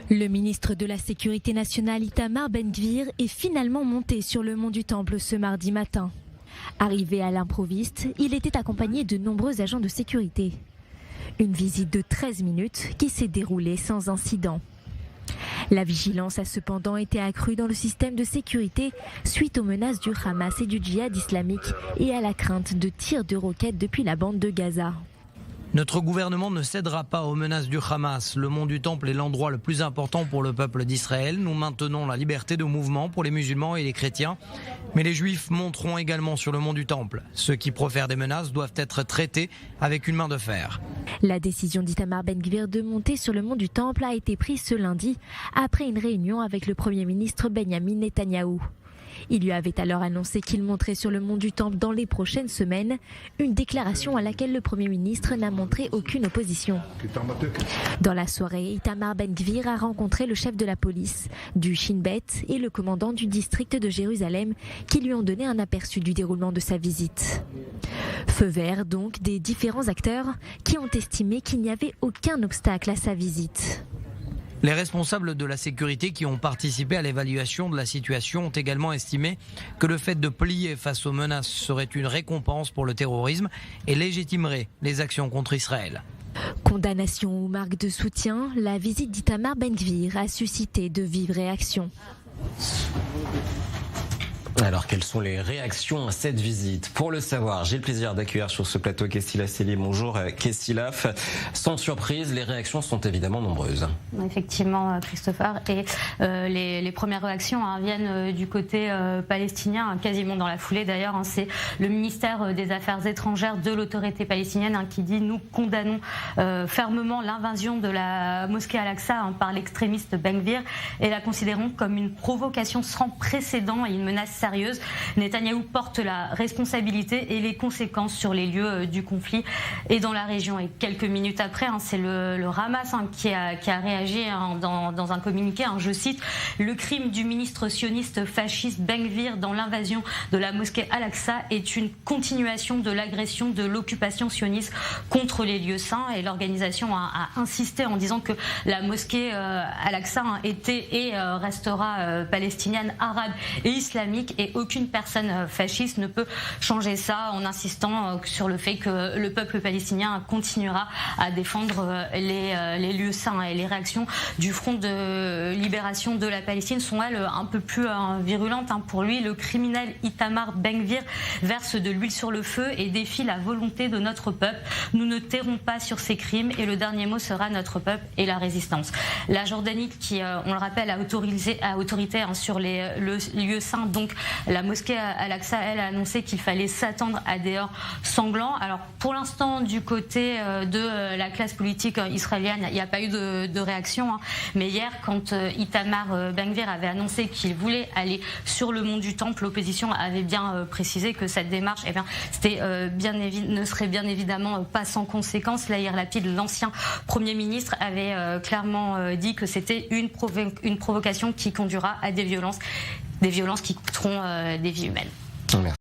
Le ministre de la Sécurité nationale Itamar Ben-Gvir est finalement monté sur le mont du Temple ce mardi matin. Arrivé à l'improviste, il était accompagné de nombreux agents de sécurité. Une visite de 13 minutes qui s'est déroulée sans incident. La vigilance a cependant été accrue dans le système de sécurité suite aux menaces du Hamas et du djihad islamique et à la crainte de tirs de roquettes depuis la bande de Gaza. Notre gouvernement ne cédera pas aux menaces du Hamas. Le mont du Temple est l'endroit le plus important pour le peuple d'Israël. Nous maintenons la liberté de mouvement pour les musulmans et les chrétiens. Mais les juifs monteront également sur le mont du Temple. Ceux qui profèrent des menaces doivent être traités avec une main de fer. La décision d'Itamar Ben-Gvir de monter sur le mont du Temple a été prise ce lundi après une réunion avec le Premier ministre Benjamin Netanyahou. Il lui avait alors annoncé qu'il monterait sur le mont du Temple dans les prochaines semaines, une déclaration à laquelle le Premier ministre n'a montré aucune opposition. Dans la soirée, Itamar Ben-Gvir a rencontré le chef de la police, du Shin Bet et le commandant du district de Jérusalem qui lui ont donné un aperçu du déroulement de sa visite. Feu vert donc des différents acteurs qui ont estimé qu'il n'y avait aucun obstacle à sa visite. Les responsables de la sécurité qui ont participé à l'évaluation de la situation ont également estimé que le fait de plier face aux menaces serait une récompense pour le terrorisme et légitimerait les actions contre Israël. Condamnation ou marque de soutien, la visite d'Itamar Ben-Gvir a suscité de vives réactions. Alors, quelles sont les réactions à cette visite? Pour le savoir, j'ai le plaisir d'accueillir sur ce plateau Kestila Sely. Bonjour Kestilaf. Sans surprise, les réactions sont évidemment nombreuses. Effectivement, Christopher. Et les premières réactions viennent du côté palestinien, quasiment dans la foulée d'ailleurs. C'est le ministère des Affaires étrangères de l'autorité palestinienne qui dit « Nous condamnons fermement l'invasion de la mosquée Al-Aqsa par l'extrémiste Ben-Gvir et la considérons comme une provocation sans précédent et une menace sérieuse. Netanyahou porte la responsabilité et les conséquences sur les lieux du conflit et dans la région. Et quelques minutes après, c'est le Hamas qui a réagi dans un communiqué. Je cite, « Le crime du ministre sioniste fasciste Ben-Gvir dans l'invasion de la mosquée Al-Aqsa est une continuation de l'agression de l'occupation sioniste contre les lieux saints. » Et l'organisation a insisté en disant que la mosquée Al-Aqsa était et restera palestinienne, arabe et islamique. Et aucune personne fasciste ne peut changer ça en insistant sur le fait que le peuple palestinien continuera à défendre les lieux saints. Et les réactions du Front de libération de la Palestine sont, elles, un peu plus virulentes. Pour lui, le criminel Itamar Ben-Gvir verse de l'huile sur le feu et défie la volonté de notre peuple. Nous ne tairons pas sur ces crimes et le dernier mot sera notre peuple et la résistance. La Jordanie, qui, on le rappelle, a autorité sur les lieux saints, donc la mosquée Al-Aqsa, elle, a annoncé qu'il fallait s'attendre à des heurts sanglants. Alors, pour l'instant, du côté de la classe politique israélienne, il n'y a pas eu de réaction. Mais hier, quand Itamar Ben-Gvir avait annoncé qu'il voulait aller sur le mont du Temple, l'opposition avait bien précisé que cette démarche, ne serait bien évidemment pas sans conséquences. Là, Yair Lapid, l'ancien Premier ministre, avait clairement dit que c'était une provocation qui conduira à des violences qui coûteront des vies humaines. Merci.